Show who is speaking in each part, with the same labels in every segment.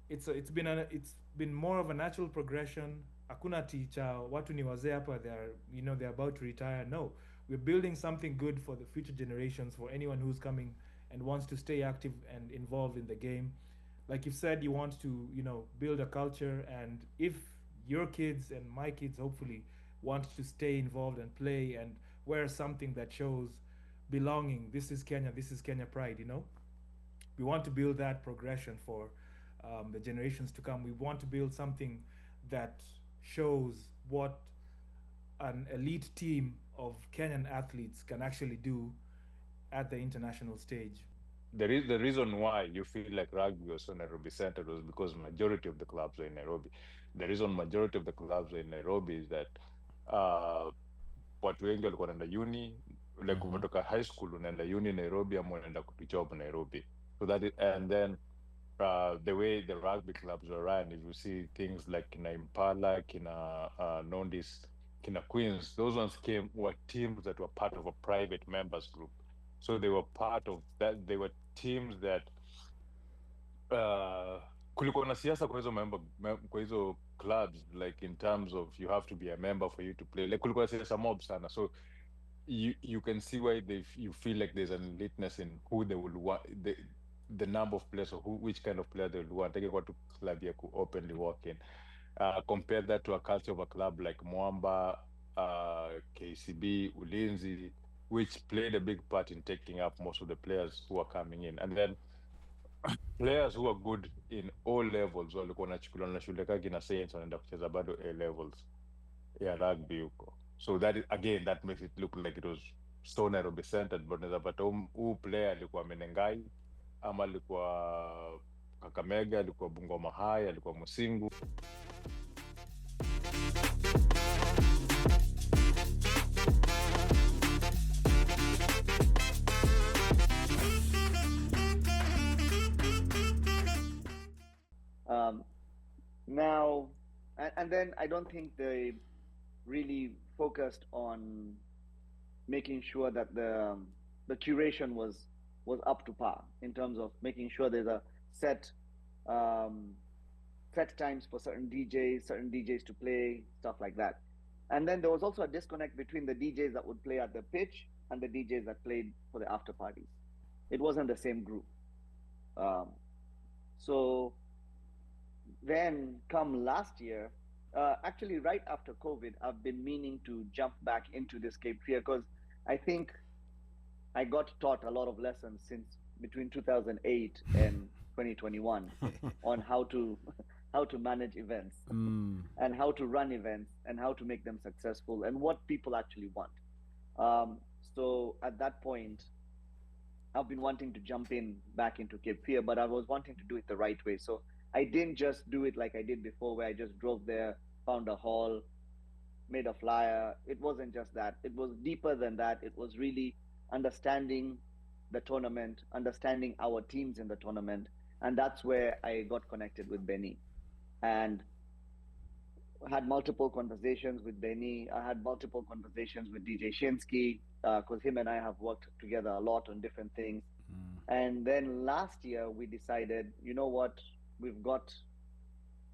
Speaker 1: it's been more of a natural progression. Hakuna teacher, watu ni wazee hapa, they're about to retire. No, we're building something good for the future generations, for anyone who's coming and wants to stay active and involved in the game. Like you've said, you want to, build a culture, and if your kids and my kids hopefully want to stay involved and play and wear something that shows belonging, this is Kenya pride. We want to build that progression for the generations to come. We want to build something that shows what an elite team of Kenyan athletes can actually do at the international stage.
Speaker 2: The reason why you feel like rugby was so Nairobi centered was because majority of the clubs were in Nairobi. The reason majority of the clubs were in Nairobi is that uh, watu wengi walikuwa wanaenda uni, like
Speaker 3: Mm-hmm.
Speaker 2: umetoka high school unaenda uni Nairobi ama unaenda kujob Nairobi. So and then the way the rugby clubs were run, if you see things like kina Impala, kina Nondis, kina Queens, those ones were teams that were part of a private members group. So they were part of that. They were teams that kulikuwa na siasa kwa hizo kwa hizo clubs, like in terms of you have to be a member for you to play. Like kulikuwa na siasa mob sana. So you can see why you feel like there's an eliteness in who they will want, the number of players or which kind of player they will want. Take what to club you could openly walk in. Compare that to a culture of a club like Mwamba, KCB, Ulinzi, which played a big part in taking up most of the players who are coming in. And then players who are good in all levels walikuwa wanachukuliwa na shule kaki na Saints wanaenda kucheza bado A levels ya rugby huko. So that is, again, that makes it look like it was so Nairobi centered, but unaweza pata huu player alikuwa Menengai ama alikuwa Kakamega, alikuwa Bungoma High, alikuwa Musingu.
Speaker 4: Um, Now, and then I don't think they really focused on making sure that the curation was up to par in terms of making sure there's a set um, set times for certain DJs to play, stuff like that. And then there was also a disconnect between the DJs that would play at the pitch and the DJs that played for the after parties. It wasn't the same group. Um, so then come last year, actually right after COVID, I've been meaning to jump back into this Cape Fear because I think I got taught a lot of lessons since between 2008 and 2021 on how to how to manage events
Speaker 3: Mm.
Speaker 4: and how to run events and how to make them successful and what people actually want. So at that point, I've been wanting to jump in back into Cape Fear, but I was wanting to do it the right way. So I didn't just do it like I did before, where I just drove there, found a hall, made a flyer. It wasn't just that. It was deeper than that. It was really understanding the tournament, understanding our teams in the tournament. And that's where I got connected with Benny and had multiple conversations with Benny. I had multiple conversations with DJ Shinsky because him and I have worked together a lot on different things. And then last year we decided, you know what, we've got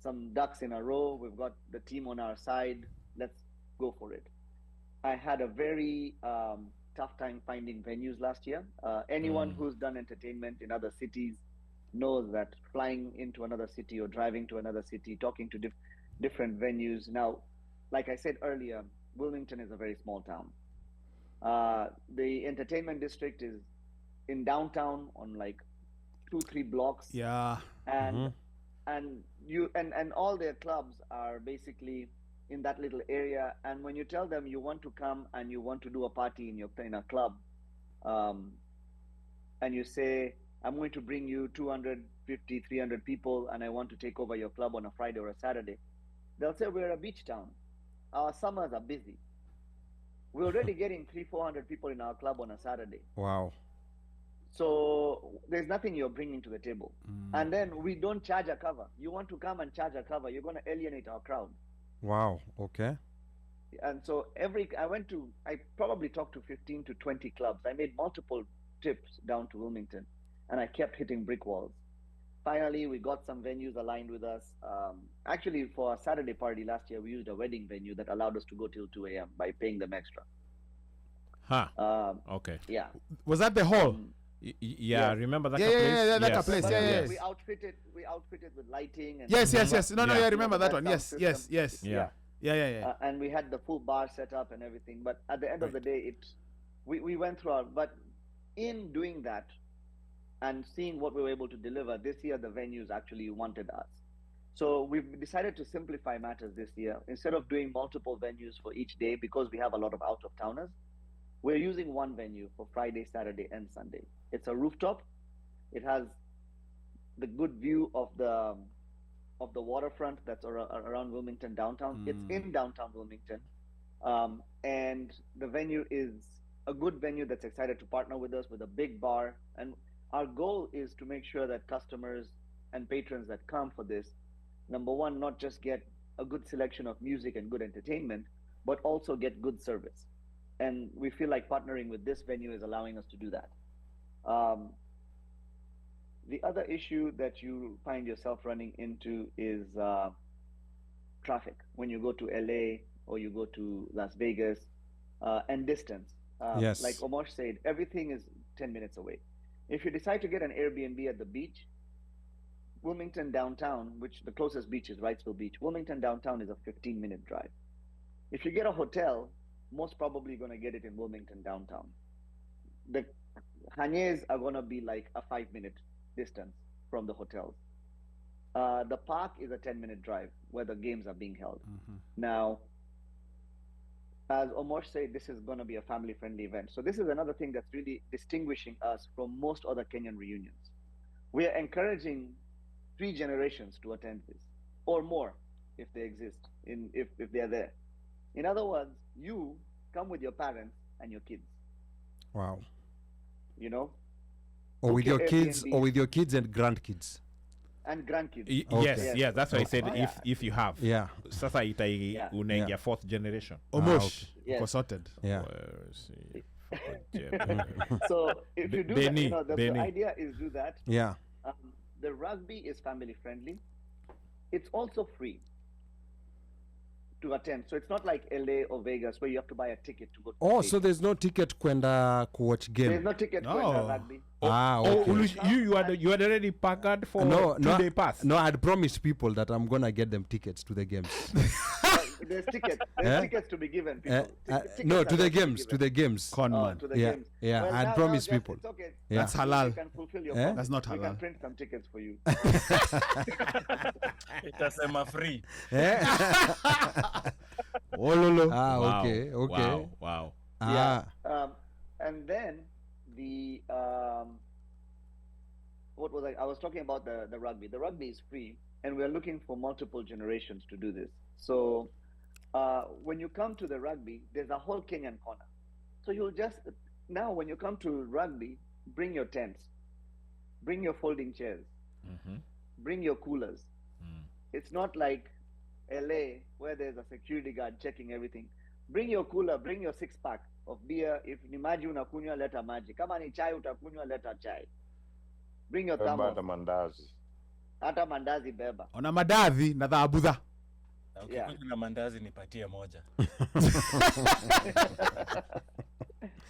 Speaker 4: some ducks in a row. We've got the team on our side. Let's go for it. I had a very tough time finding venues last year. Anyone
Speaker 3: Mm.
Speaker 4: who's done entertainment in other cities knows that flying into another city or driving to another city, talking to different venues. Now, like I said earlier, Wilmington is a very small town. The entertainment district is in downtown on like 2 3 blocks,
Speaker 3: Yeah.
Speaker 4: and
Speaker 3: Mm-hmm.
Speaker 4: and all their clubs are basically in that little area. And when you tell them you want to come and you want to do a party in a club, um, and you say, I'm going to bring you 250 300 people and I want to take over your club on a Friday or a Saturday, they'll say, we're a beach town, our summers are busy, we're already getting 300 400 people in our club on a Saturday.
Speaker 3: Wow.
Speaker 4: So there's nothing you're bringing to the table. And then we don't charge a cover. You want to come and charge a cover, you're going to alienate our crowd.
Speaker 3: Wow. Okay.
Speaker 4: And so I probably talked to 15 to 20 clubs. I made multiple trips down to Wilmington and I kept hitting brick walls. finally we got some venues aligned with us. Actually, for a Saturday party last year, we used a wedding venue that allowed us to go till 2 a.m. by paying them extra.
Speaker 3: Okay.
Speaker 4: Yeah.
Speaker 5: Was that the hall?
Speaker 3: Yeah,
Speaker 4: Yes.
Speaker 3: remember that
Speaker 5: Yeah,
Speaker 3: place?
Speaker 5: yeah, that
Speaker 3: Yes.
Speaker 5: place.
Speaker 4: But
Speaker 5: Yeah.
Speaker 4: we outfitted with lighting and
Speaker 5: Yes. No,
Speaker 3: Yeah.
Speaker 5: I remember that one.
Speaker 4: sound
Speaker 5: Yes.
Speaker 4: system.
Speaker 3: Yeah.
Speaker 5: Yeah.
Speaker 4: And we had the full bar set up and everything. But at the end of the day, we went through our. But in doing that and seeing what we were able to deliver this year, the venues actually wanted us. So we've decided to simplify matters this year. Instead of doing multiple venues for each day, because we have a lot of out-of-towners, we're using one venue for Friday, Saturday, and Sunday. It's a rooftop. It has the good view of the waterfront that's around Wilmington downtown. It's in downtown Wilmington, and the venue is a good venue that's excited to partner with us with a big bar. And our goal is to make sure that customers and patrons that come for this, number one, not just get a good selection of music and good entertainment, but also get good service. And we feel like partnering with this venue is allowing us to do that. The other issue that you find yourself running into is traffic when you go to LA or you go to Las Vegas, and distance.
Speaker 5: Yes.
Speaker 4: Like Omosh said, everything is 10 minutes away. If you decide to get an Airbnb at the beach, Wilmington downtown, which the closest beach is Wrightsville Beach, Wilmington downtown is a 15-minute drive. If you get a hotel, most probably going to get it in Wilmington downtown. The hanyes are going to be like a 5-minute distance from the hotels. The park is a 10-minute drive where the games are being held. Now, as Omosh said, this is going to be a family-friendly event. So this is another thing that's really distinguishing us from most other Kenyan reunions. We are encouraging 3 generations to attend this, or more, if they exist, if they're there. In other words, you come with your parents and your kids.
Speaker 5: Wow.
Speaker 4: You know,
Speaker 5: Or with
Speaker 4: Book
Speaker 5: your
Speaker 4: your
Speaker 5: kids,
Speaker 4: Airbnb.
Speaker 5: or with your kids and grandkids.
Speaker 4: and grandkids.
Speaker 5: Okay.
Speaker 3: Yes, that's why I said
Speaker 4: Okay.
Speaker 3: if you have.
Speaker 5: Yeah.
Speaker 3: Sasa
Speaker 4: Yeah.
Speaker 3: unaingia
Speaker 5: Yeah.
Speaker 3: 4th generation.
Speaker 5: Omosh.
Speaker 4: Yes.
Speaker 5: Uko sorted.
Speaker 3: Where
Speaker 5: Yeah.
Speaker 3: is he?
Speaker 4: So if you do that,
Speaker 3: Benny,
Speaker 4: you know, the
Speaker 3: Benny.
Speaker 4: idea is do that.
Speaker 5: Yeah.
Speaker 4: The rugby is family friendly. It's also free to attend. So it's not like LA or Vegas where you have to buy a ticket to go to the
Speaker 5: Oh,
Speaker 4: stadium.
Speaker 5: so there's no ticket kwenda kuwatch
Speaker 4: There's
Speaker 5: game.
Speaker 4: no ticket for
Speaker 3: No.
Speaker 4: rugby.
Speaker 5: Okay.
Speaker 3: You had already packed for
Speaker 5: No,
Speaker 3: 2-day pass.
Speaker 5: No, I'd promised people that I'm gonna get them tickets to the games.
Speaker 4: There's tickets.
Speaker 5: Eh?
Speaker 4: There's tickets to be given. People. Tickets
Speaker 5: No,
Speaker 4: are
Speaker 5: to the
Speaker 4: going be
Speaker 5: games. To
Speaker 4: given.
Speaker 5: the games.
Speaker 3: Con
Speaker 4: Oh,
Speaker 3: man.
Speaker 4: to the
Speaker 5: Yeah,
Speaker 4: games.
Speaker 5: yeah,
Speaker 4: Well,
Speaker 5: I'd
Speaker 4: now
Speaker 5: promised
Speaker 4: just-
Speaker 5: people.
Speaker 4: It's okay.
Speaker 5: Yeah.
Speaker 3: That's halal.
Speaker 4: You can fulfill your
Speaker 5: Eh?
Speaker 4: promise.
Speaker 3: That's not
Speaker 4: We
Speaker 3: halal.
Speaker 4: can print some tickets for you.
Speaker 6: Itasema free.
Speaker 5: Eh?
Speaker 3: Ololo.
Speaker 5: Ah, okay.
Speaker 3: Wow.
Speaker 5: Ah,
Speaker 4: And then the what was I was talking about the rugby. The rugby is free, and we're looking for multiple generations to do this. So when you come to the rugby, there's a whole Kenyan corner. So you'll just now when you come to rugby, bring your tents, bring your folding chairs, bring your coolers. It's not like LA where there's a security guard checking everything. Bring your cooler, bring your 6-pack of beer. If ni maji unakunywa, leta maji. Kama ni chai utakunywa, leta chai. Bring your
Speaker 2: Beba
Speaker 4: thermos.
Speaker 2: hata mandazi.
Speaker 4: Hata mandazi beba.
Speaker 3: Ona madadhi na dhaabudha.
Speaker 6: Na ukikuja na mandazi nipatie moja.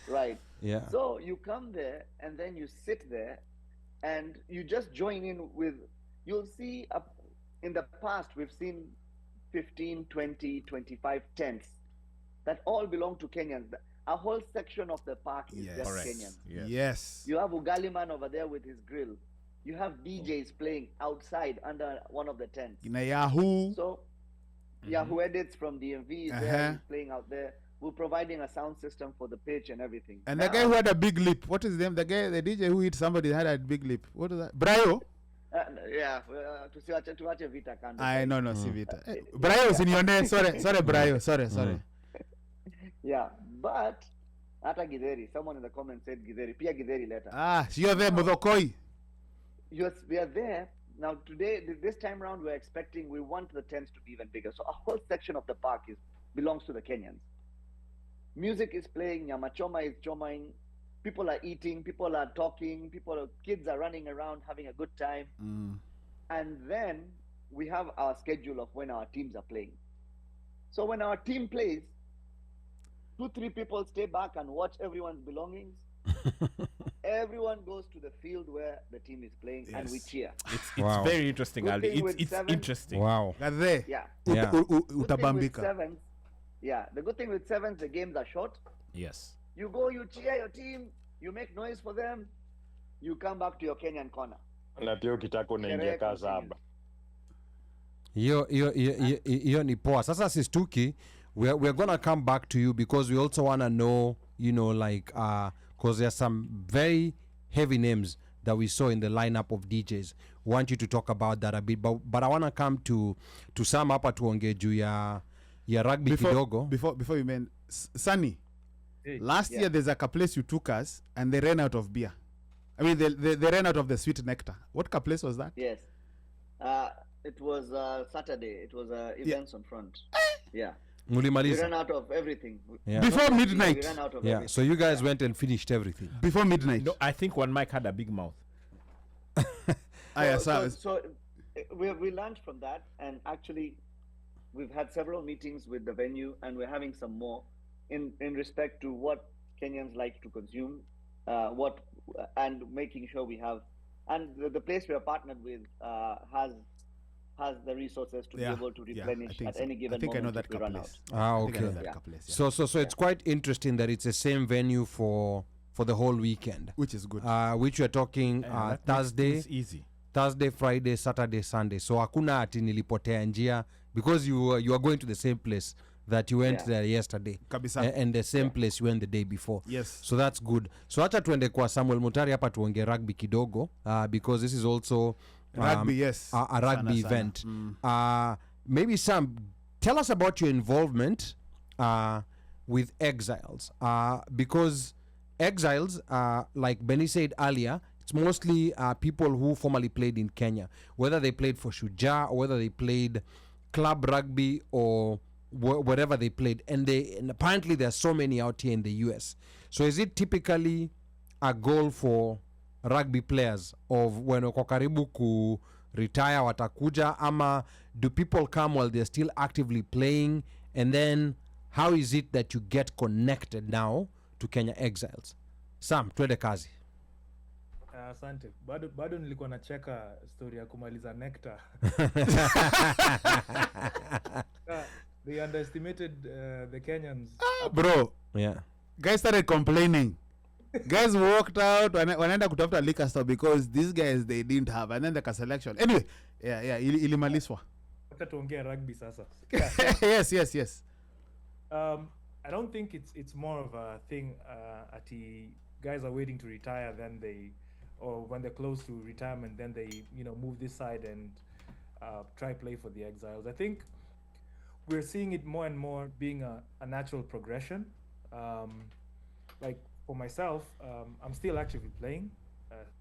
Speaker 4: Right.
Speaker 5: yeah.
Speaker 4: So you come there and then you sit there and you just join in with, you'll see in the past, we've seen 15, 20, 25 tents that all belong to Kenyans. A whole section of the park is
Speaker 3: Yes.
Speaker 4: just
Speaker 3: Correct.
Speaker 4: Kenyan.
Speaker 3: Yes.
Speaker 4: You have Ugali man over there with his grill. You have DJs playing outside under one of the tents.
Speaker 3: Ina Yahoo.
Speaker 4: So, Yahoo Edits from DMV is there, he's playing out there. We're providing a sound system for the pitch and everything.
Speaker 3: And the guy who had a big lip, what is his name? The DJ who hit somebody had a big lip. What is that? Brayo?
Speaker 4: Yeah, tuache vita kando.
Speaker 3: I no, si vita. Brayo usinione. Sorry Brayo. Sorry.
Speaker 4: Yeah, but hata Githeri, someone in the comments said Githeri. Pia Githeri later.
Speaker 3: Ah, so you're there, Modokoi.
Speaker 4: Yes, we are there. Now today, this time around, we want the tents to be even bigger. So a whole section of the park belongs to the Kenyans. Music is playing, Nyama Choma is chomaing, people are eating, people are talking, kids are running around having a good time. And then we have our schedule of when our teams are playing. So when our team plays, 2-3 people stay back and watch everyone's belongings. Everyone goes to the field where the team is playing, and we cheer.
Speaker 7: It's
Speaker 5: Wow.
Speaker 7: very interesting,
Speaker 4: Good
Speaker 7: Ali.
Speaker 4: thing with
Speaker 7: It's
Speaker 4: sevens.
Speaker 7: interesting.
Speaker 5: Wow.
Speaker 3: Gadhe.
Speaker 4: Yeah.
Speaker 5: Yeah.
Speaker 4: Good thing with
Speaker 3: Utabambika.
Speaker 4: sevens, the good thing with sevens, the games are short.
Speaker 7: Yes.
Speaker 4: You go, you cheer your team, you make noise for them, you come back to your Kenyan corner.
Speaker 2: Na pia ukitaka unaingia
Speaker 4: Sherehe
Speaker 2: kaa
Speaker 4: continues.
Speaker 2: saba.
Speaker 5: Hiyo ni poa. Sasa sistuki, we're gonna come back to you because we also wanna know, like because there's some very heavy names that we saw in the lineup of DJs. Want you to talk about that a bit, but I wanna come to Sam hapa tuongee juu ya rugby kidogo.
Speaker 3: Before you mean Sunny.
Speaker 1: Hey.
Speaker 3: Last year there's a place you took us and they ran out of beer. I mean they ran out of the sweet nectar. What place was that?
Speaker 4: Yes. It was Saturday. It was events on front. Yeah. We
Speaker 5: Mulimaliza.
Speaker 4: ran out of everything.
Speaker 5: Yeah.
Speaker 3: Before
Speaker 4: We
Speaker 3: midnight.
Speaker 4: ran out of
Speaker 5: Yeah.
Speaker 4: everything.
Speaker 5: So you guys went and finished everything.
Speaker 3: Before midnight.
Speaker 7: No, I think one mic had a big mouth.
Speaker 4: So we learned from that, and actually we've had several meetings with the venue, and we're having some more in respect to what Kenyans like to consume, and making sure we have, and the place we are partnered with has the resources to be able to replenish at any given moment
Speaker 3: I know that
Speaker 4: if we run out.
Speaker 3: place.
Speaker 5: Ah,
Speaker 3: I think I know
Speaker 5: okay.
Speaker 3: that place, yeah.
Speaker 5: So it's quite interesting that it's the same venue for the whole weekend.
Speaker 3: Which is good.
Speaker 5: Which we're talking
Speaker 7: Yeah, that makes
Speaker 5: Thursday,
Speaker 7: things easy.
Speaker 5: Friday, Saturday, Sunday. So hakuna ati nilipotea njia because you are going to the same place that you went there yesterday.
Speaker 3: Kabisa.
Speaker 5: And the same place you went the day before.
Speaker 3: Yes.
Speaker 5: So that's good. So acha tuende kwa Samuel Mutari hapa tuonge rugby kidogo because this is also
Speaker 3: Rugby, yes.
Speaker 5: a rugby
Speaker 3: Sana,
Speaker 5: event.
Speaker 3: sana.
Speaker 5: Maybe Sam, tell us about your involvement with Exiles because Exiles, like Benny said earlier, it's mostly people who formerly played in Kenya, whether they played for Shujaa or whether they played club rugby or wherever they played, and apparently there are so many out here in the US. So is it typically a goal for rugby players of when wako karibu ku retire watakuja, ama do people come while they're still actively playing, and then how is it that you get connected now to Kenya Exiles? Sam, twende kazi.
Speaker 1: Asante. Bado nilikuwa nacheka story ya kumaliza nectar. They underestimated the Kenyans.
Speaker 3: Bro,
Speaker 5: Yeah.
Speaker 3: guys started complaining. Guys walked out wanaenda kutafuta liquor store because these guys they didn't have, and then the selection. Anyway, ilimaliswa.
Speaker 1: Wacha tuongee rugby sasa.
Speaker 3: Yes.
Speaker 1: I don't think it's more of a thing ati guys are waiting to retire, then or when they're close to retirement, then they move this side and try play for the Exiles. I think we're seeing it more and more being a natural progression. Like for myself, I'm still actively playing.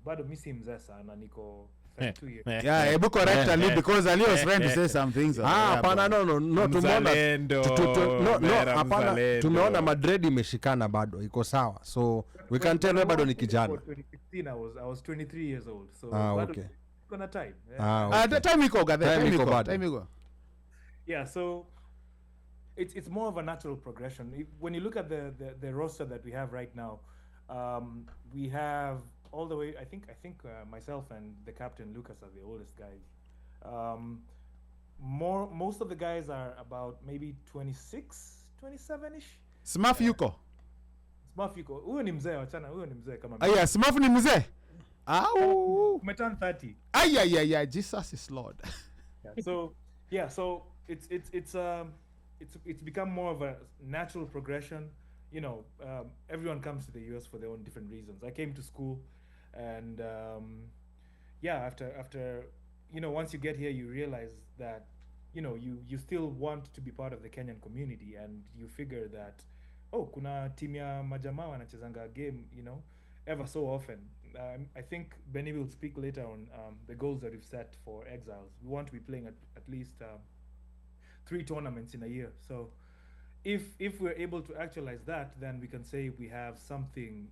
Speaker 1: Bado mi si mzee sana, niko 32 years.
Speaker 3: Yeah, Ebu correct Ali because Ali was trying to say some things.
Speaker 5: Hapana, no, tumeona
Speaker 7: Mzalendo,
Speaker 5: hapana,
Speaker 7: mzalendo.
Speaker 5: tumeona Madrid imeshikana bado, iko sawa. So we can tell we bado ni kijana.
Speaker 1: 2016, I was 23 years old. So bado
Speaker 5: okay.
Speaker 1: kuna time.
Speaker 5: Okay.
Speaker 3: Time iko gather.
Speaker 5: Time iko bado.
Speaker 3: Time iko.
Speaker 1: Yeah, so it's more of a natural progression. When you look at the roster that we have right now, we have all the way. I think myself and the captain Lucas are the oldest guys. Most of the guys are about maybe 26, 27ish.
Speaker 3: Smurf yuko.
Speaker 1: Smurf yuko. Huyo ni mzee, wachana. Huyo ni mzee kama.
Speaker 3: Aya, Smurf ni mzee. Au.
Speaker 1: Umeturn 30.
Speaker 3: Aya, Jesus is Lord.
Speaker 1: So it's become more of a natural progression. Everyone comes to the US for their own different reasons. I came to school, and after once you get here, you realize that you still want to be part of the Kenyan community, and you figure that kuna team ya majamaa wanachezanga game ever so often. I think Benny will speak later on the goals that we've set for Exiles. We want to be playing at least 3 tournaments in a year. So if we're able to actualize that, then we can say we have something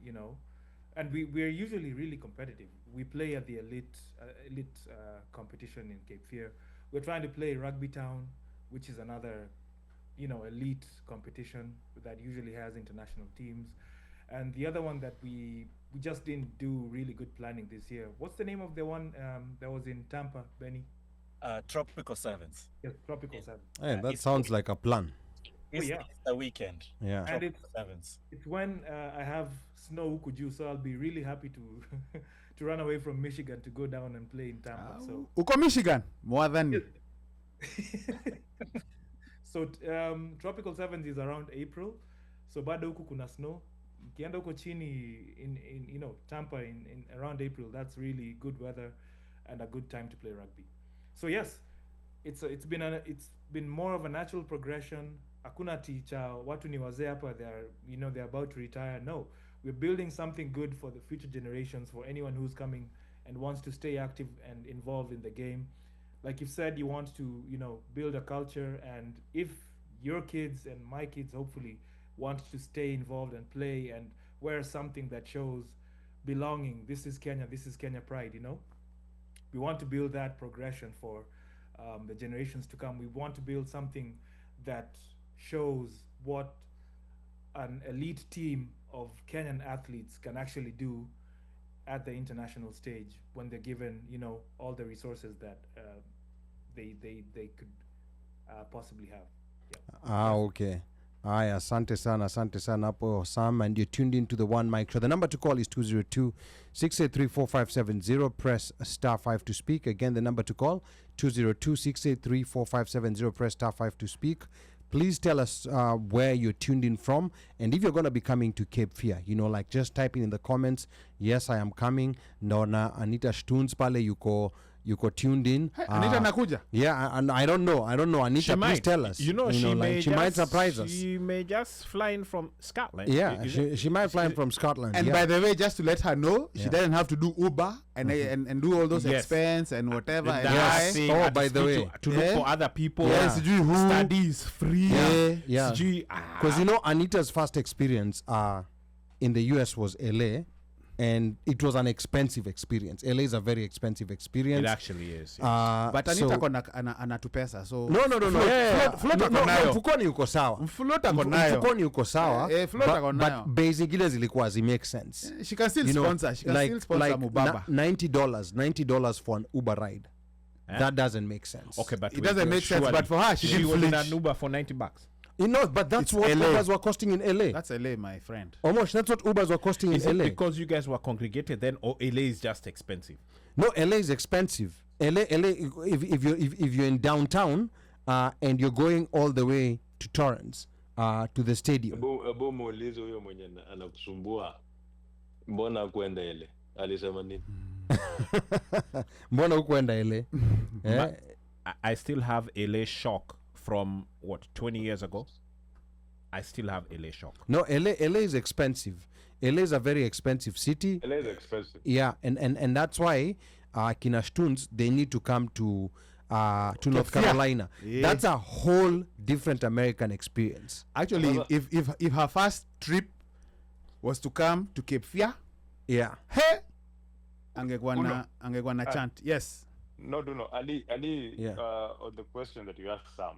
Speaker 1: and we're usually really competitive. We play at the elite competition in Cape Fear. We're trying to play Rugby Town, which is another, elite competition that usually has international teams. And the other one that we just didn't do really good planning this year. What's the name of the one that was in Tampa, Benny?
Speaker 6: Tropical Sevens.
Speaker 1: Yes, Tropical
Speaker 6: Yeah.
Speaker 1: Seven.
Speaker 5: Hey, that
Speaker 6: It's
Speaker 5: sounds like a plan.
Speaker 1: yeah.
Speaker 6: the weekend.
Speaker 5: Yeah.
Speaker 1: And
Speaker 6: Tropical Sevens.
Speaker 1: it's when I have snow huku juu, so I'll be really happy to to run away from Michigan to go down and play in Tampa. So
Speaker 3: Uko Michigan more than me.
Speaker 1: so Tropical Sevens is around April, so bado huku kuna snow. Mkienda huko chini in Tampa in around April, that's really good weather and a good time to play rugby. So yes, it's been more of a natural progression. Hakuna teacher, watu ni wazee hapa, they're about to retire. No, we're building something good for the future generations, for anyone who's coming and wants to stay active and involved in the game. Like you've said, you want to build a culture, and if your kids and my kids hopefully want to stay involved and play and wear something that shows belonging, this is Kenya pride, we want to build that progression for the generations to come. We want to build something that shows what an elite team of Kenyan athletes can actually do at the international stage when they're given, all the resources that they could possibly have. Yeah.
Speaker 5: Okay. Aya, asante sana hapo Sam, and you're tuned into the One Mic Show. The number to call is 202-683-4570. Press *5 to speak. Again, the number to call 202-683-4570. Press *5 to speak. Please tell us where you're tuned in from, and if you're going to be coming to Cape Fear, like just typing in the comments, yes, I am coming. Naona Anita Stuns pale yuko tuned in.
Speaker 3: Hey, Anita nakuja.
Speaker 5: Yeah, and I don't know. Anita,
Speaker 7: She
Speaker 5: please
Speaker 7: might.
Speaker 5: tell us.
Speaker 7: She
Speaker 5: might surprise us.
Speaker 7: She may just fly in from Scotland.
Speaker 5: Yeah, she might fly in from Scotland.
Speaker 3: And
Speaker 5: yeah.
Speaker 3: by the way, just to let her know, she
Speaker 5: Yeah.
Speaker 3: doesn't have to do Uber and do all those
Speaker 7: Yes.
Speaker 3: expense and whatever.
Speaker 7: The
Speaker 3: and
Speaker 7: dancing,
Speaker 5: Oh,
Speaker 7: at
Speaker 5: by the
Speaker 7: school
Speaker 5: way.
Speaker 7: to look
Speaker 3: Yeah.
Speaker 7: for other people.
Speaker 3: Yeah, sijui who.
Speaker 7: Studies free.
Speaker 5: Yeah.
Speaker 7: Sijui,
Speaker 5: Because Anita's first experience in the US was LA, and it was an expensive experience. LA is a very expensive experience.
Speaker 7: It actually is.
Speaker 3: But Anita anatupesa, so
Speaker 5: No.
Speaker 3: Float ako nayo.
Speaker 5: Mfukoni uko sawa.
Speaker 3: Float ako nayo.
Speaker 5: Mfukoni uko sawa.
Speaker 3: Float ako
Speaker 5: but
Speaker 3: nayo.
Speaker 5: bei zingine zilikuwa make sense.
Speaker 3: She can still sponsor. She can still sponsor Mubaba.
Speaker 5: $90 for an Uber ride.
Speaker 7: Eh?
Speaker 5: That doesn't make sense.
Speaker 7: Okay, but
Speaker 3: It doesn't make sense, but for her, she
Speaker 7: she
Speaker 3: didn't
Speaker 7: was in
Speaker 3: flinch.
Speaker 7: an Uber for $90.
Speaker 5: But that's
Speaker 3: It's
Speaker 5: what
Speaker 3: LA.
Speaker 5: Ubers were costing in LA.
Speaker 3: That's LA, my friend.
Speaker 5: Almost, that's what Ubers were costing
Speaker 7: Is
Speaker 5: in
Speaker 7: it
Speaker 5: LA.
Speaker 7: because you guys were congregated then, or LA is just expensive?
Speaker 5: No, LA is expensive. LA, if you're in downtown and you're going all the way to Torrance, to the stadium.
Speaker 8: Ebu muulize huyo mwenye anakusumbua mbona kwenda ile alisema nini?
Speaker 5: Mbona hukuenda LA?
Speaker 7: But I still have LA shock from 20 years ago. I still have LA shock.
Speaker 5: No, LA is expensive. LA is a very expensive city.
Speaker 8: LA is expensive.
Speaker 5: Yeah, and that's why Kina Stuns, they need to come to North Carolina.
Speaker 3: Yeah.
Speaker 5: That's a whole different American experience.
Speaker 3: Actually, if her first trip was to come to Cape Fear,
Speaker 5: Yeah.
Speaker 3: hey, angekuwa na chant. Yes.
Speaker 8: No. Ali,
Speaker 5: Yeah.
Speaker 8: on the question that you asked Sam,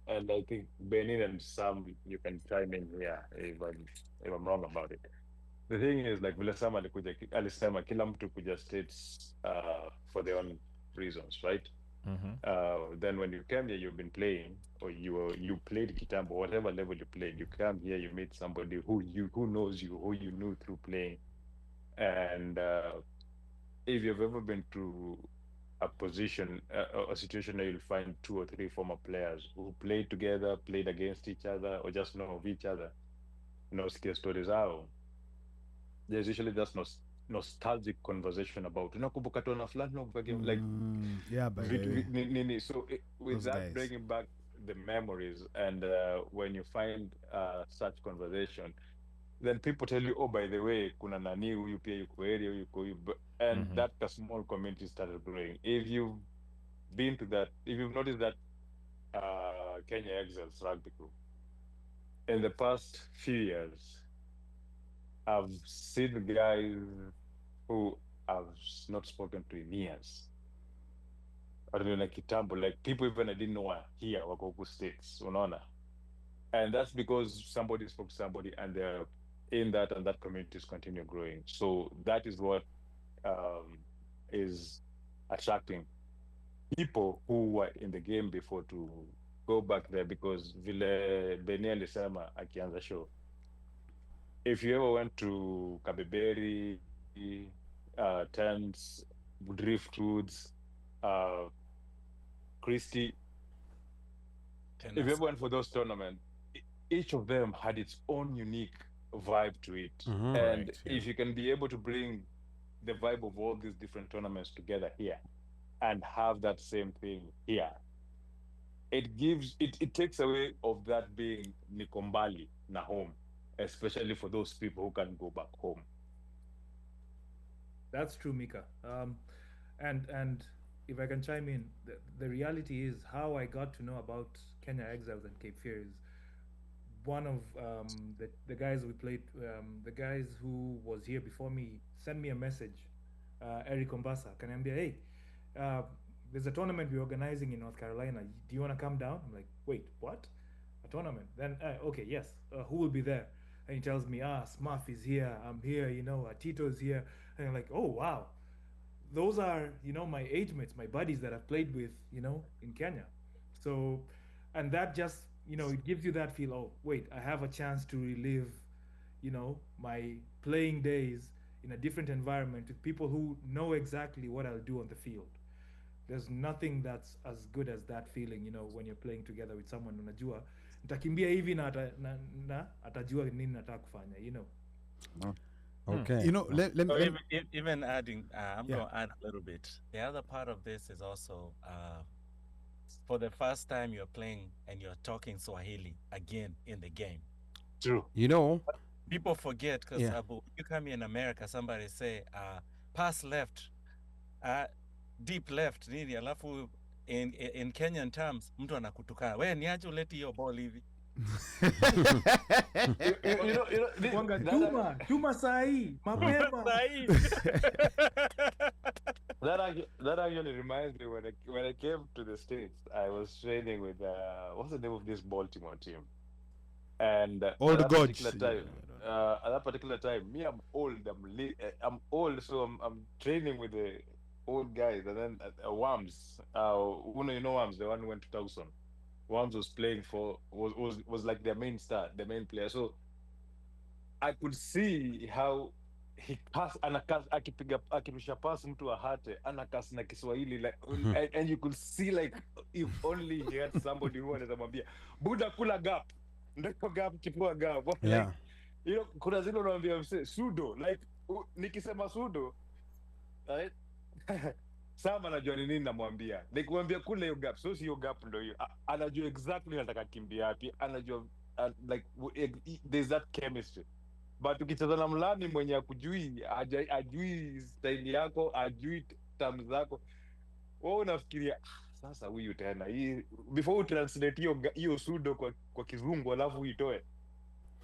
Speaker 8: and I think Benin and Sam, you can chime in here if I'm wrong about it. The thing is, like vile Sam alisema kila mtu kuja states for their own reasons, right? Then when you came here, you've been playing, or you played kitambo, whatever level you played. You come here, you meet somebody who knows you, who you knew through playing, and if you've ever been to a position, a situation where you'll find 2 or 3 former players who played together, played against each other, or just know of each other, sikia stories out. There's usually just nostalgic conversation about unakumbuka tona fulani unakumbuka game, like
Speaker 3: Yeah, by the way.
Speaker 8: so with
Speaker 3: Those
Speaker 8: that
Speaker 3: guys.
Speaker 8: bringing back the memories, and when you find such conversation, then people tell you, oh, by the way, kuna nani huyu pia yuko area yuko huyu, and that a small community started growing. If you've been to that, if you've noticed that Kenya Exiles rugby group in the past few years, I've seen guys who I've not spoken to in years. I don't know, like kitambo, like people even I didn't know are here, wako huku states, unaona. And that's because somebody spoke to somebody and they're in that, and that communities continue growing. So that is what is attracting people who were in the game before to go back there, because vile Beni alisema akianza show, if you ever went to Kabeberi, Thames, Driftwoods, Christie, if you ever went for those tournaments, each of them had its own unique vibe to it. And
Speaker 7: Right, yeah.
Speaker 8: if you can be able to bring the vibe of all these different tournaments together here and have that same thing here, it takes away of that being nikombali na home, especially for those people who can go back home.
Speaker 1: That's true, Mika. And if I can chime in, the reality is how I got to know about Kenya Exiles and Cape Fear is one of the guys we played, the guys who was here before me sent me a message, Eric Ombasa, kaniambia, hey, there's a tournament we're organizing in North Carolina. Do you want to come down? I'm like, wait, what? A tournament? Then, okay, yes. Who will be there? And he tells me, Smurf is here. I'm here, Tito's here. And I'm like, oh, wow. Those are, my age mates, my buddies that I've played with, in Kenya. So, and that just, it gives you that feel, oh, wait, I have a chance to relive, my playing days in a different environment with people who know exactly what I'll do on the field. There's nothing that's as good as that feeling, when you're playing together with someone unajua nitakimbia hivi na atajua nini nataka kufanya,
Speaker 5: Okay.
Speaker 3: Let
Speaker 6: So
Speaker 3: me
Speaker 6: even adding, I'm
Speaker 1: Yeah.
Speaker 6: going to add a little bit. The other part of this is also for the first time you're playing and you're talking Swahili again in the game.
Speaker 8: True.
Speaker 6: People forget because
Speaker 5: Yeah.
Speaker 6: you come in America, somebody say, pass left, deep left, nini, alafu in Kenyan terms, mtu anakutukana. We niaje uleti hiyo ball hivi.
Speaker 1: Kwanga chuma sahi mapema.
Speaker 8: That actually reminds me when I came to the States, I was training with what's the name of this Baltimore team? And
Speaker 3: Old
Speaker 8: at that
Speaker 3: gods.
Speaker 8: particular time, me, I'm old. I'm old, so I'm training with the old guys. And then Wams, Wams, the one who went to Towson. Wams was playing for was like their main star, the main player. So I could see how he akirusha pass mtu ahate anakas na Kiswahili like and you could see like if only he had somebody who anaweza mwambia buda kula gap ndiko gap chukua gap
Speaker 5: Yeah.
Speaker 8: like, kuna zile unaambia mse sudo like nikisema sudo right Sama anajua ni nini namwambia. Nikumwambia kule hiyo gap. So si hiyo gap ndio hiyo. Anajua exactly nataka kimbia wapi. Anajua like there's that chemistry. But ukicheza na mlani mwenye akujui, ajui style yako, ajui terms zako. Wewe unafikiria sasa huyu tena hii before translate hiyo sudo kwa kizungu alafu uitoe.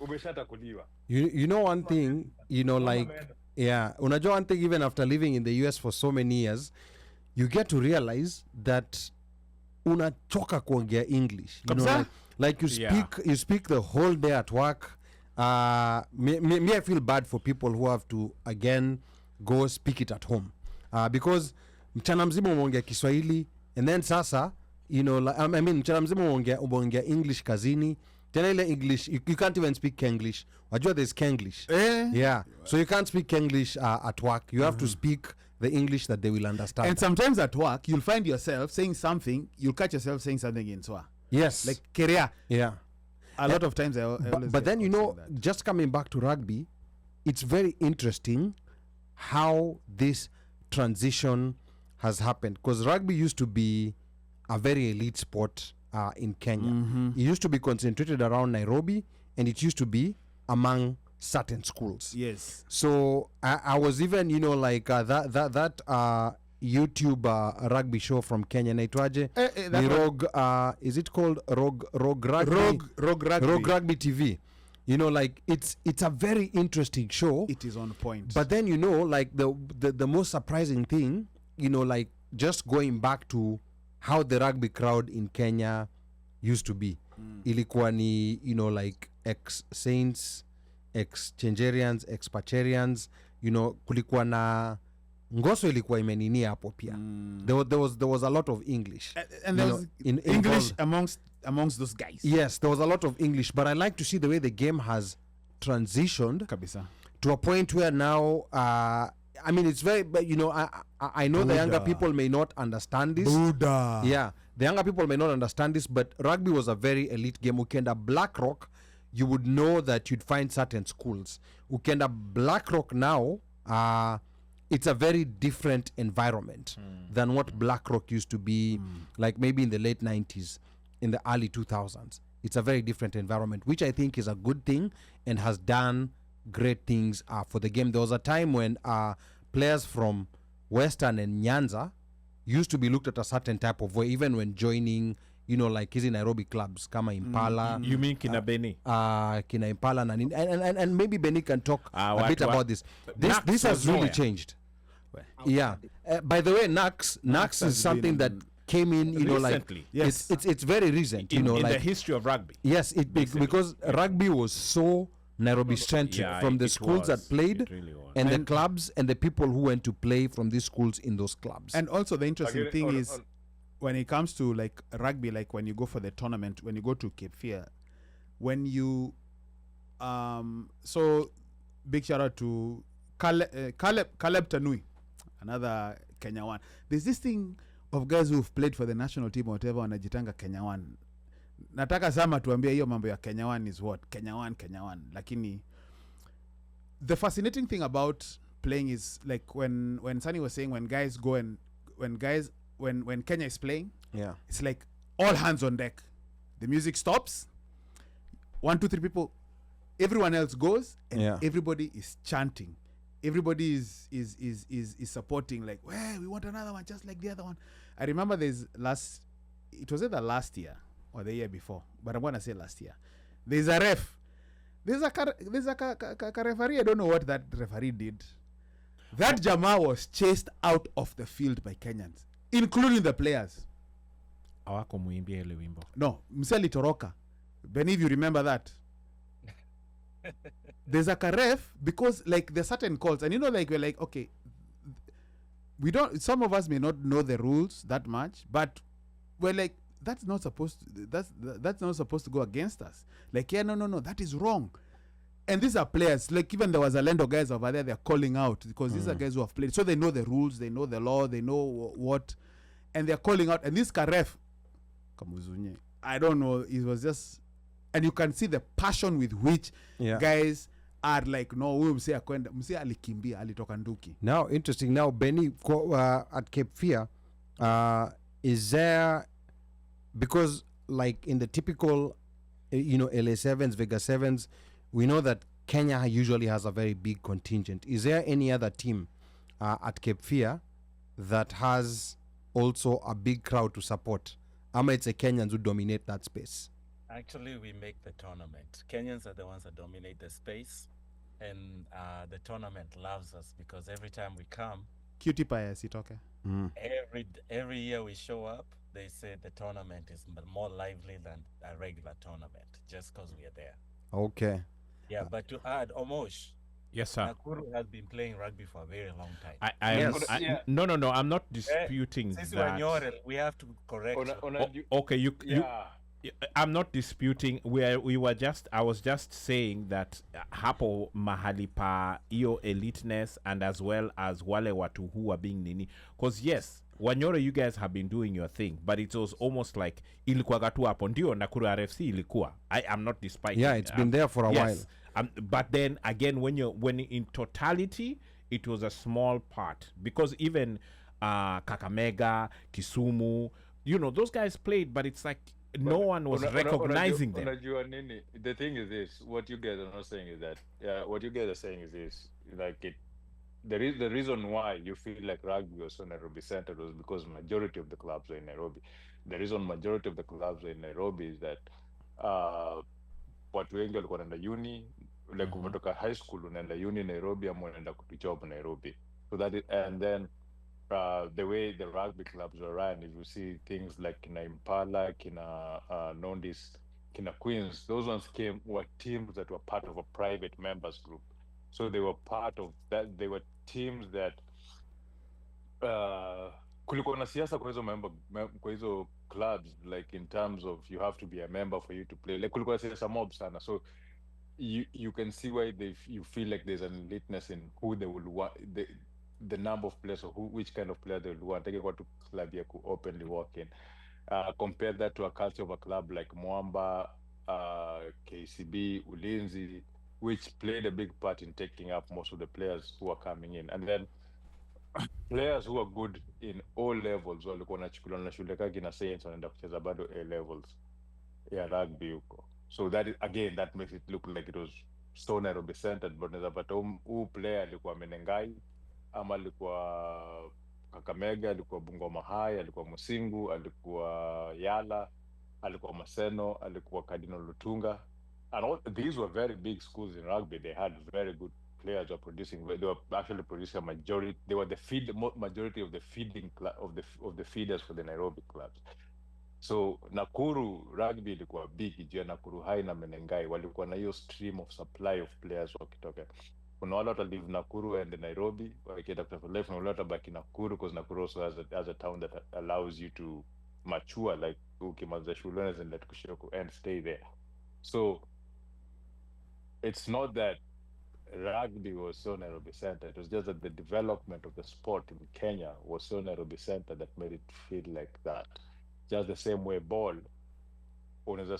Speaker 8: Umeshatakuliwa.
Speaker 5: You know one thing, like, yeah, unajua one thing, even after living in the US for so many years, you get to realize that unachoka kuongea English. You know,
Speaker 3: Kabisa?
Speaker 5: like you speak the whole day at work. Me I feel bad for people who have to again go speak it at home. Because mchana mzima umeongea Kiswahili and then sasa, mchana mzima umeongea English kazini. Tena ile English, you can't even speak Kenglish. Wajua there's Kenglish. Yeah. So you can't speak Kenglish at work. You have to speak the English that they will understand.
Speaker 3: And sometimes at work, you'll find yourself saying something, you'll catch yourself saying something in Swa.
Speaker 5: Yes.
Speaker 3: Like Kerea.
Speaker 5: Yeah.
Speaker 3: A lot of times I always
Speaker 5: But then,
Speaker 3: get caught saying that.
Speaker 5: just coming back to rugby, it's very interesting how this transition has happened. Because rugby used to be a very elite sport in Kenya. It used to be concentrated around Nairobi, and it used to be among certain schools.
Speaker 3: Yes.
Speaker 5: So I was even, like that YouTube rugby show from Kenya, naitwaje?
Speaker 3: That
Speaker 5: Ni
Speaker 3: one-
Speaker 5: Rogue, is it called Rogue Rugby?
Speaker 3: Rogue Rugby.
Speaker 5: Rogue Rugby TV. You know, like it's a very interesting show.
Speaker 3: It is on point.
Speaker 5: But then, you know, like the most surprising thing, you know, like just going back to how the rugby crowd in Kenya used to be. Ilikuwa ni, you know, like ex-Saints, ex-Changerians, ex-Pacherians, you know, kulikuwa na ngoso ilikuwa imenini hapo pia. There was a lot of English.
Speaker 3: And there was English amongst those guys.
Speaker 5: Yes, there was a lot of English, but I like to see the way the game has transitioned
Speaker 3: Kabisa.
Speaker 5: to a point where now, I mean, it's very, but you know, I know the younger people may not understand this.
Speaker 3: Buddha.
Speaker 5: Yeah, the younger people may not understand this, but rugby was a very elite game. Ukenda Blackrock, you would know that you'd find certain schools. Ukenda Blackrock now, it's a very different environment than what Blackrock used to be, like maybe in the late 90s, in the early 2000s. It's a very different environment, which I think is a good thing and has done great things for the game. There was a time when players from Western and Nyanza used to be looked at a certain type of way, even when joining, you know, like hizi Nairobi clubs kama Impala.
Speaker 7: You mean kina Beni?
Speaker 5: Kina Impala and maybe Benny can talk a bit about this. This has really changed. Yeah. By the way, Nax is something that came in, you know,
Speaker 7: recently.
Speaker 5: like
Speaker 3: Yes.
Speaker 5: it's very recent, you know,
Speaker 7: in
Speaker 5: like
Speaker 7: the history of rugby.
Speaker 5: yes, because rugby was so Nairobi centric,
Speaker 7: Yeah,
Speaker 5: from the
Speaker 7: it
Speaker 5: schools that
Speaker 7: was.
Speaker 5: played
Speaker 7: It really was.
Speaker 5: and the clubs and the people who went to play from these schools in those clubs.
Speaker 3: And also the interesting
Speaker 8: Again,
Speaker 3: thing
Speaker 8: on-
Speaker 3: is
Speaker 8: on-
Speaker 3: when it comes to like rugby, like when you go for the tournament, when you go to Cape Fear, when you so big shout out to Caleb Tanui, another Kenya one. There's this thing of guys who've played for the national team or whatever, wanajitanga Kenya one. Nataka sama tuambie hiyo mambo ya Kenya one is what? Kenya one. Lakini the fascinating thing about playing is like when Sunny was saying when guys go and when Kenya is playing,
Speaker 5: Yeah.
Speaker 3: it's like all hands on deck. The music stops. 1, 2, 3 people. Everyone else goes and
Speaker 5: Yeah.
Speaker 3: everybody is chanting. Everybody is supporting, like, well, we want another one just like the other one. I remember it was either last year or the year before, but I'm gonna say last year. There's a ref. There's a referee. I don't know what that referee did. That Jama was chased out of the field by Kenyans, including the players.
Speaker 7: Awako muimbia ile wimbo.
Speaker 3: No, Mse alitoroka. Benny, if you remember that. There's a ref because like there's certain calls, and you know, like we're like, okay, some of us may not know the rules that much, but we're like, that's not supposed to go against us. Like, yeah, no, that is wrong. And these are players, like even there was a Lendo guys over there, they're calling out because these are guys who have played, so they know the rules, they know the law, they know what, and they're calling out. And this ref, Kamuzunye, I don't know, it was just, and you can see the passion with which guys are like, no, huyu msee akwenda, msee alikimbia, alitoka nduki.
Speaker 5: Now, interesting. Now, Benny, at Cape Fear, is there, because like in the typical, you know, LA 7s, Vega 7s, we know that Kenya usually has a very big contingent. Is there any other team at Cape Fear that has also a big crowd to support? Ama it's a Kenyans who dominate that space?
Speaker 6: Actually, we make the tournament. Kenyans are the ones that dominate the space, and the tournament loves us because every time we come,
Speaker 3: Cutie pie sitoke.
Speaker 6: every year we show up, they say the tournament is more lively than a regular tournament just because we are there.
Speaker 5: Okay.
Speaker 6: Yeah, but to add, Omosh,
Speaker 7: Yes, sir.
Speaker 6: Nakuru has been playing rugby for a very long time.
Speaker 7: No, I'm not disputing
Speaker 6: Since
Speaker 7: that.
Speaker 6: we have to correct.
Speaker 7: Okay,
Speaker 8: yeah.
Speaker 7: I'm not disputing. I was just saying that hapo mahali pa iyo eliteness and as well as wale watu who are being nini. Because yes, Wanyoro, you guys have been doing your thing, but it was almost like ilikuwa tu hapo ndio Nakuru RFC ilikuwa. I am not disputing.
Speaker 5: Yeah, it's been there for a while.
Speaker 7: But then again, when in totality, it was a small part because even Kakamega, Kisumu, you know, those guys played, but it's like no one was recognizing them.
Speaker 8: The thing is this: what you guys are not saying is that, what you guys are saying is this: like it, the reason why you feel like rugby was so Nairobi centered was because majority of the clubs are in Nairobi. The reason majority of the clubs are in Nairobi is that
Speaker 2: watu wengi walikuwa wanaenda uni, like umetoka high school unaenda uni Nairobi ama unaenda kujob Nairobi. So that is, and then the way the rugby clubs are run, if you see things like kina Impala, kina Nondis, kina Queens, those ones were teams that were part of a private members group. So they were part of that. They were teams that kulikuwa na siasa kwa hizo kwa hizo clubs, like in terms of you have to be a member for you to play. Like kulikuwa na siasa mob sana. So you can see why you feel like there's an eliteness in who they will want, the number of players, or which kind of player they will want. Take what to club you could openly walk in. Compare that to a culture of a club like Mwamba, KCB, Ulinzi, which played a big part in taking up most of the players who are coming in. And then players who are good in all levels walikuwa wanachukuliwa na shule kaki na Saints wanaenda kucheza bado A levels ya rugby huko. So that is, again, that makes it look like it was so Nairobi centered, but unaweza pata huu player alikuwa Menengai ama alikuwa Kakamega, alikuwa Bungoma High, alikuwa Musingu, alikuwa Yala, alikuwa Maseno, alikuwa Cardinal Lutunga. And all these were very big schools in rugby. They had very good players were producing. They were actually producing a majority. They were the majority of the feeding of the feeders for the Nairobi clubs. So Nakuru rugby ilikuwa big juu ya Nakuru High na Menengai walikuwa na hiyo stream of supply of players wakitoka. Kuna wale wata live Nakuru and Nairobi wakienda kutafuta life, na wale wata baki Nakuru because Nakuru also has a town that allows you to mature, like ukimaliza shule and let kushoko and stay there. So it's not that rugby was so Nairobi centered. It was just that the development of the sport in Kenya was so Nairobi centered that made it feel like that. Just the same way ball, unaweza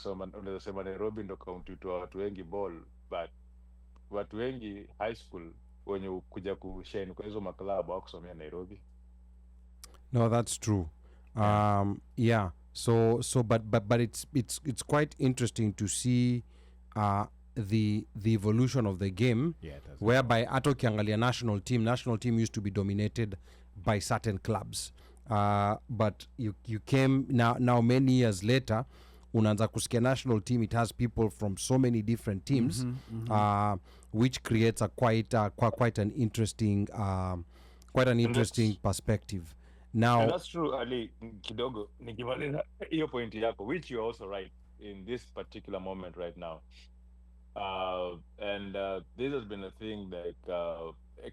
Speaker 2: sema Nairobi ndo kaunti tu watu wengi ball, but watu wengi high school wenye kuja kushine kwa hizo maklabu hawakusomea Nairobi.
Speaker 5: No, that's true. Yeah. So but it's quite interesting to see the evolution of the game, whereby hata ukiangalia national team used to be dominated by certain clubs, but you came now many years later unaanza kusikia national team, it has people from so many different teams, which creates a quite an interesting perspective. Now
Speaker 2: and that's true, Ali. Kidogo nikimaliza hiyo point yako, which you're also right in this particular moment right now. And this has been a thing that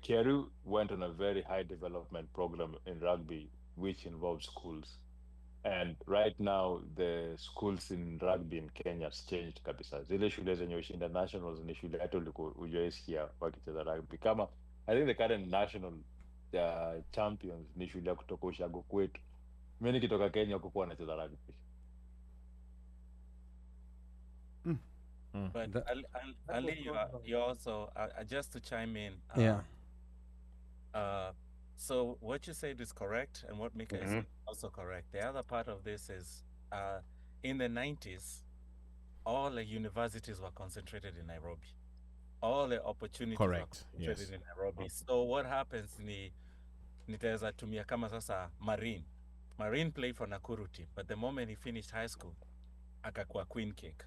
Speaker 2: Keru went on a very high development program in rugby, which involves schools. And right now, the schools in rugby in Kenya has changed kabisa. Zile shule zenye ushinda nationals ni shule hata ujaisikia wakicheza rugby. Kama I think the current national champions ni shule ya kutoka ushago kwetu. Mimi nikitoka Kenya kukuwa nacheza rugby.
Speaker 6: But Ali, you also just to chime in. So what you said is correct, and what Mika is also correct. The other part of this is, in the 90s, all the universities were concentrated in Nairobi. All the opportunities were concentrated in Nairobi. So what happens nitaweza tumia kama sasa Marine played for Nakuru team, but the moment he finished high school, akakuwa Queen Cake.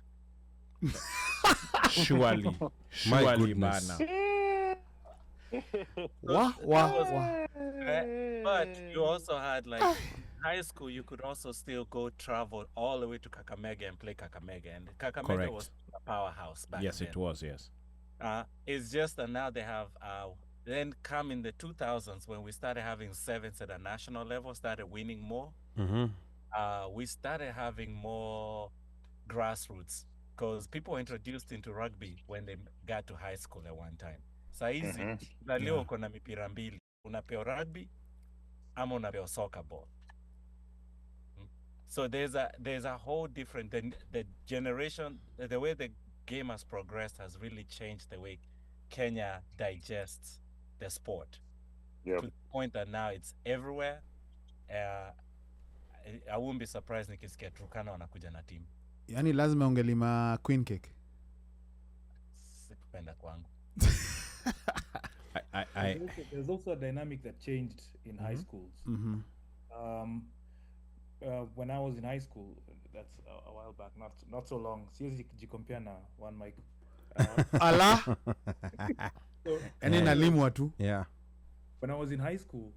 Speaker 7: Surely bana.
Speaker 6: But you also had like high school, you could also still go travel all the way to Kakamega and play Kakamega, and Kakamega was a powerhouse back then.
Speaker 7: Yes, it was. Yes.
Speaker 6: It's just that now they have then come in the 2000s when we started having sevens at a national level, started winning more. We started having more grassroots because people were introduced into rugby when they got to high school at one time. Saizi leo uko na mipira mbili, unapewa rugby ama unapewa soccer ball. So there's a whole different, the generation, the way the game has progressed has really changed the way Kenya digests the sport. To the point that now it's everywhere. I wouldn't be surprised nikisikia Turkana wanakuja na team.
Speaker 3: Yani lazima ungelima Queen Cake.
Speaker 6: Sikupenda kwangu.
Speaker 1: There's also a dynamic that changed in high schools. when I was in high school, that's a while back, not so long. Siwezi jikompea na one mic.
Speaker 3: Allah.
Speaker 1: So,
Speaker 3: Yani
Speaker 5: Yeah.
Speaker 3: nalimwa tu.
Speaker 5: Yeah.
Speaker 1: when I was in high school,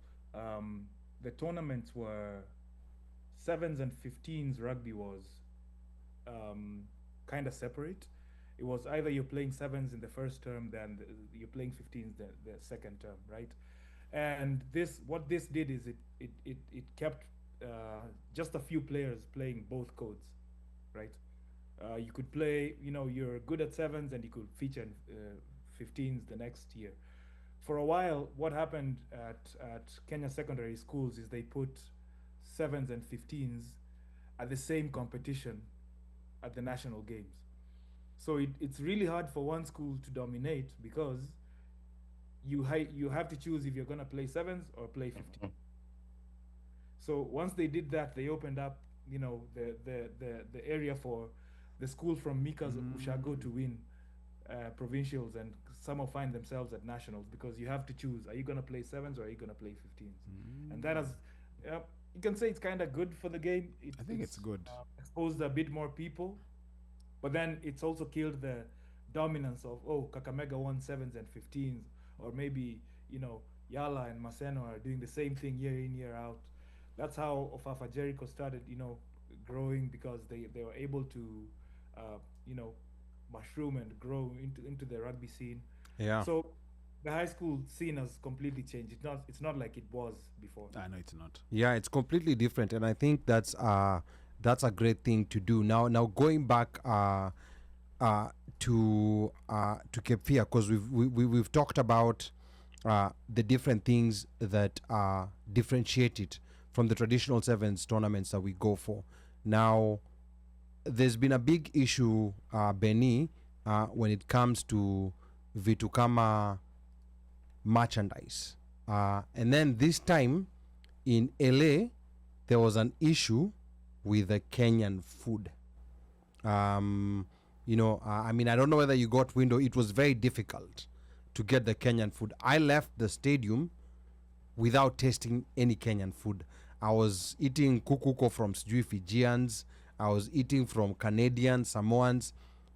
Speaker 1: the tournaments were 7s and 15s. Rugby was kind of separate. It was either you're playing 7s in the first term, then you're playing 15s the second term, right? And what this did is it kept just a few players playing both codes, right? You could play, you're good at 7s and you could feature in 15s the next year. For a while, what happened at Kenya secondary schools is they put 7s and 15s at the same competition at the national games. So it's really hard for one school to dominate because you have to choose if you're gonna play 7s or play 15. So once they did that, they opened up, the area for the school from Mika's Ushago to win provincials, and some will find themselves at nationals because you have to choose: are you gonna play 7s or are you gonna play 15s? And that has, you can say it's kind of good for the game.
Speaker 3: I think it's good.
Speaker 1: Exposed a bit more people, but then it's also killed the dominance of Kakamega won 7s and 15s, or maybe Yala and Maseno are doing the same thing year in year out. That's how Ofafa Jericho started, growing, because they were able to, mushroom and grow into the rugby scene.
Speaker 5: Yeah.
Speaker 1: So the high school scene has completely changed. It's not like it was before.
Speaker 3: I know it's not.
Speaker 5: Yeah, it's completely different, and I think that's a great thing to do. Now going back to Cape Fear, because we've talked about the different things that differentiate it from the traditional 7s tournaments that we go for. Now, there's been a big issue, Benny, when it comes to vitu kama merchandise. And then this time in LA, there was an issue with the Kenyan food. I mean, I don't know whether you got window. It was very difficult to get the Kenyan food. I left the stadium without tasting any Kenyan food. I was eating kukuko from sijui Fijians. I was eating from Canadians, Samoans,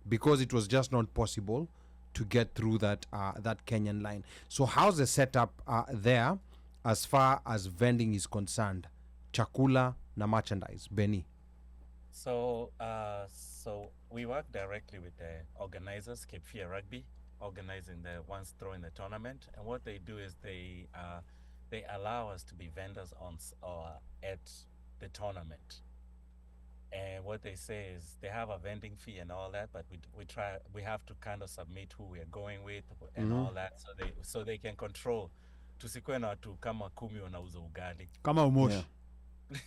Speaker 5: because it was just not possible to get through that Kenyan line. So how's the setup there as far as vending is concerned? Chakula na merchandise, Benny.
Speaker 6: So we work directly with the organizers, Cape Fear Rugby, organizing the ones throwing the tournament. And what they do is they allow us to be vendors at the tournament. And what they say is they have a vending fee and all that, but we have to kind of submit who we are going with and all that, so they can control. Tusikuwe na watu kama 10 wanauza ugali.
Speaker 3: Kama umoshi.
Speaker 5: Yeah.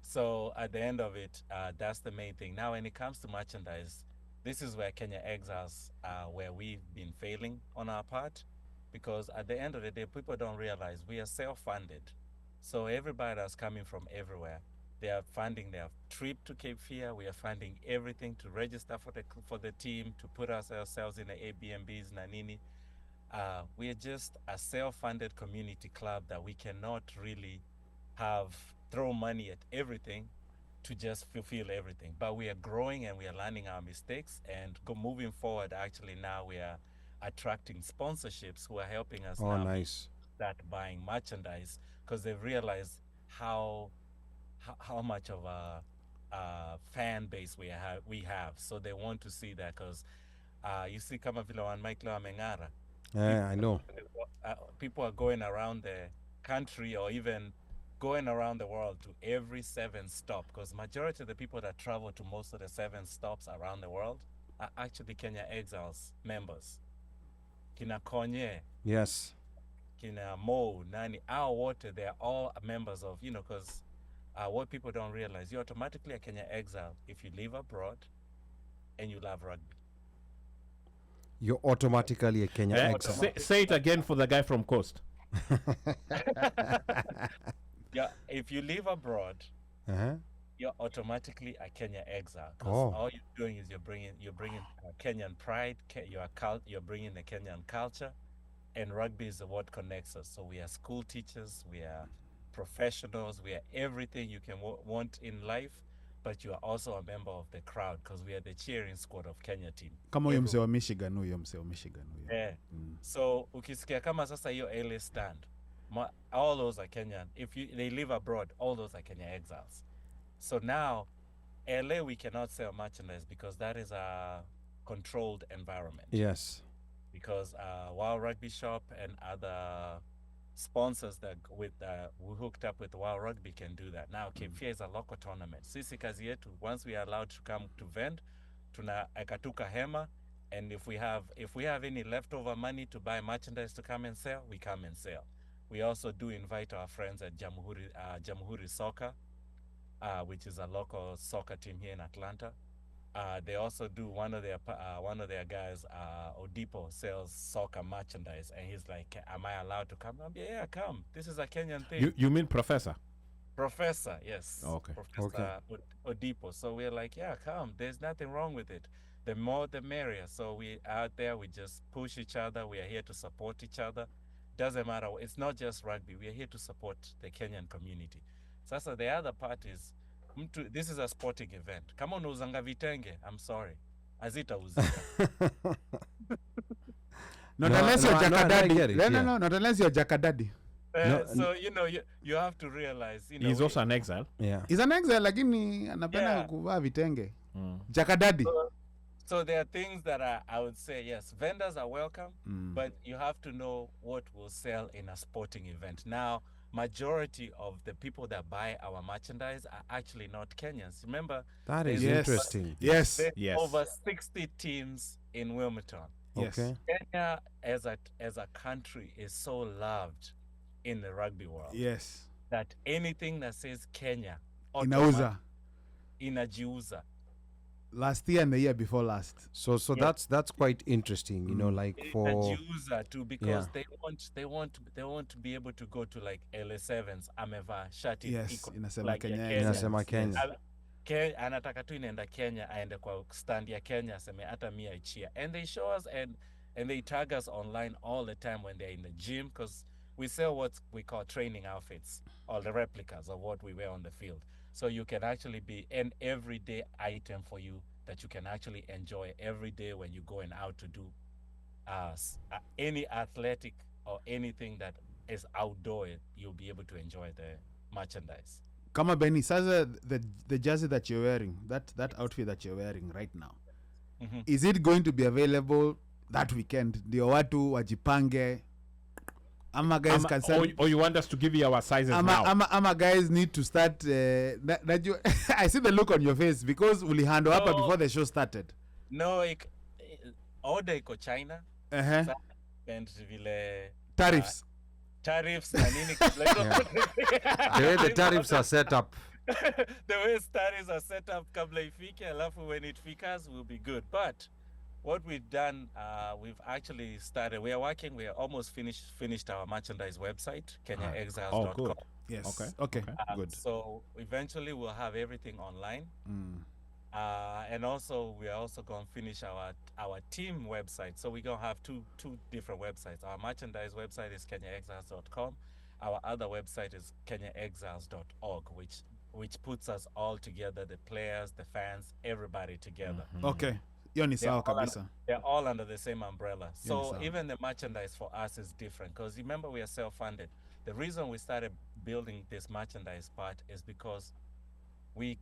Speaker 6: So at the end of it, that's the main thing. Now, when it comes to merchandise, this is where Kenya Exiles, where we've been failing on our part, because at the end of the day, people don't realize we are self-funded. So everybody that's coming from everywhere, they are funding their trip to Cape Fear. We are funding everything to register for the team, to put ourselves in the Airbnbs, Nanini. We are just a self-funded community club that we cannot really throw money at everything to just fulfill everything. But we are growing and we are learning our mistakes, and moving forward. Actually, now we are attracting sponsorships who are helping us
Speaker 5: Oh,
Speaker 6: now
Speaker 5: nice.
Speaker 6: start buying merchandise, because they've realized how much of a fan base we have. So they want to see that, because you see kama vile OneMicShow ameng'ara.
Speaker 5: Yeah, I know.
Speaker 6: People are going around the country or even going around the world to every 7 stop, because majority of the people that travel to most of the 7 stops around the world are actually Kenya Exiles members. Kina Konye,
Speaker 5: Yes.
Speaker 6: Kina Mo, Nani, our water, they're all members of, because what people don't realize, you're automatically a Kenya Exile if you live abroad and you love rugby.
Speaker 5: You're automatically a Kenya exile.
Speaker 7: Say it again for the guy from Coast.
Speaker 6: Yeah, if you live abroad,
Speaker 5: Uh-huh.
Speaker 6: you're automatically a Kenya exile, because
Speaker 5: Oh.
Speaker 6: all you're doing is you're bringing Kenyan pride, you're bringing the Kenyan culture, and rugby is what connects us. So we are school teachers, we are professionals. We are everything you can want in life, but you are also a member of the crowd because we are the cheering squad of Kenya team.
Speaker 3: Kama huyo msee wa Michigan huyo.
Speaker 6: Yeah. So ukisikia kama sasa hiyo LA stand, all those are Kenyan. If they live abroad, all those are Kenya exiles. So now, LA we cannot sell merchandise because that is a controlled environment.
Speaker 5: Yes.
Speaker 6: Because Wow Rugby Shop and other sponsors that we hooked up with Wow Rugby can do that. Now Cape Fear is a local tournament. Sisi kazi yetu, once we are allowed to come to vend, tuna akatuka hema, and if we have any leftover money to buy merchandise to come and sell, we come and sell. We also do invite our friends at Jamhuri Soccer, which is a local soccer team here in Atlanta. They also do one of their guys, Odipo, sells soccer merchandise, and he's like, "Am I allowed to come?" I'm like, "Yeah, come. This is a Kenyan thing."
Speaker 7: You mean Professor?
Speaker 6: Professor, yes.
Speaker 7: Okay.
Speaker 6: Professor Odipo. So we're like, "Yeah, come. There's nothing wrong with it. The more, the merrier." So we out there, we just push each other. We are here to support each other. Doesn't matter. It's not just rugby. We are here to support the Kenyan community. Sasa the other part is, this is a sporting event. Kama unauzanga vitenge, I'm sorry, hazitauzika.
Speaker 3: Not unless you're Jakadadi.
Speaker 5: No,
Speaker 3: Not unless you're Jakadadi.
Speaker 6: So you have to realize,
Speaker 7: he's also an exile.
Speaker 5: Yeah.
Speaker 3: He's an exile, lakini anapenda kuvaa vitenge. Jakadadi.
Speaker 6: So there are things that I would say, yes, vendors are welcome, but you have to know what will sell in a sporting event. Now, majority of the people that buy our merchandise are actually not Kenyans. Remember,
Speaker 5: that is
Speaker 3: Yes.
Speaker 5: interesting.
Speaker 3: Yes.
Speaker 6: there's over 60 teams in Wilmington.
Speaker 3: Yes.
Speaker 5: Okay.
Speaker 6: Kenya as a country is so loved in the rugby world
Speaker 3: Yes.
Speaker 6: that anything that says Kenya
Speaker 3: Inauza.
Speaker 6: inajiuza.
Speaker 3: Last year and the year before last.
Speaker 5: So that's quite interesting, you know, like for
Speaker 6: Inajiuza too, because they want to be able to go to like LA7s ameva shati
Speaker 3: Yes,
Speaker 6: iko
Speaker 3: inasema
Speaker 6: like ya
Speaker 3: Kenya.
Speaker 6: Kenya.
Speaker 5: inasema Kenya.
Speaker 6: Anataka tu inaenda Kenya, aende kwa stand ya Kenya aseme hata mia ichia, and they show us and they tag us online all the time when they're in the gym, because we sell what we call training outfits, or the replicas of what we wear on the field. So you can actually be an everyday item for you that you can actually enjoy every day when you're going out to do any athletic or anything that is outdoor. You'll be able to enjoy the merchandise.
Speaker 3: Kama Benny, sasa the jersey that you're wearing, that outfit that you're wearing right now, is it going to be available that weekend? Ndio watu wajipange. Ama guys can sell,
Speaker 7: or you want us to give you our sizes now?
Speaker 3: Ama guys need to start. I see the look on your face because ulihando hapa before the show started.
Speaker 6: No, order iko China. And vile
Speaker 3: Tariffs.
Speaker 6: Tariffs na nini
Speaker 5: The way the tariffs are set up.
Speaker 6: the way tariffs are set up kabla ifike, alafu when it fikas will be good. But what we've done, we've actually started. We are almost finished our merchandise website, KenyaExiles.com.
Speaker 7: Oh, good.
Speaker 3: Yes.
Speaker 7: Okay.
Speaker 3: Good.
Speaker 6: So eventually we'll have everything online. And also we are also going to finish our team website. So we're going to have two different websites. Our merchandise website is KenyaExiles.com. Our other website is KenyaExiles.org, which puts us all together, the players, the fans, everybody together.
Speaker 3: Okay. Hiyo ni sawa kabisa.
Speaker 6: They're all under the same umbrella. So
Speaker 3: sawa.
Speaker 6: even the merchandise for us is different, because remember, we are self-funded. The reason we started building this merchandise part is because we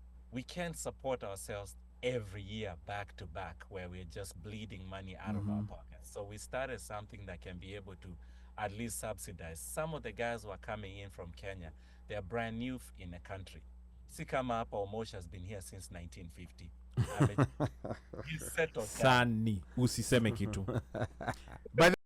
Speaker 6: can't support ourselves every year back to back, where we're just bleeding money out of our pockets. So we started something that can be able to at least subsidize. Some of the guys who are coming in from Kenya, they're brand new in the country. Sikama hapa Omosha has been here since 1950. He's settled down.
Speaker 7: Sani, usiseme kitu.
Speaker 3: By the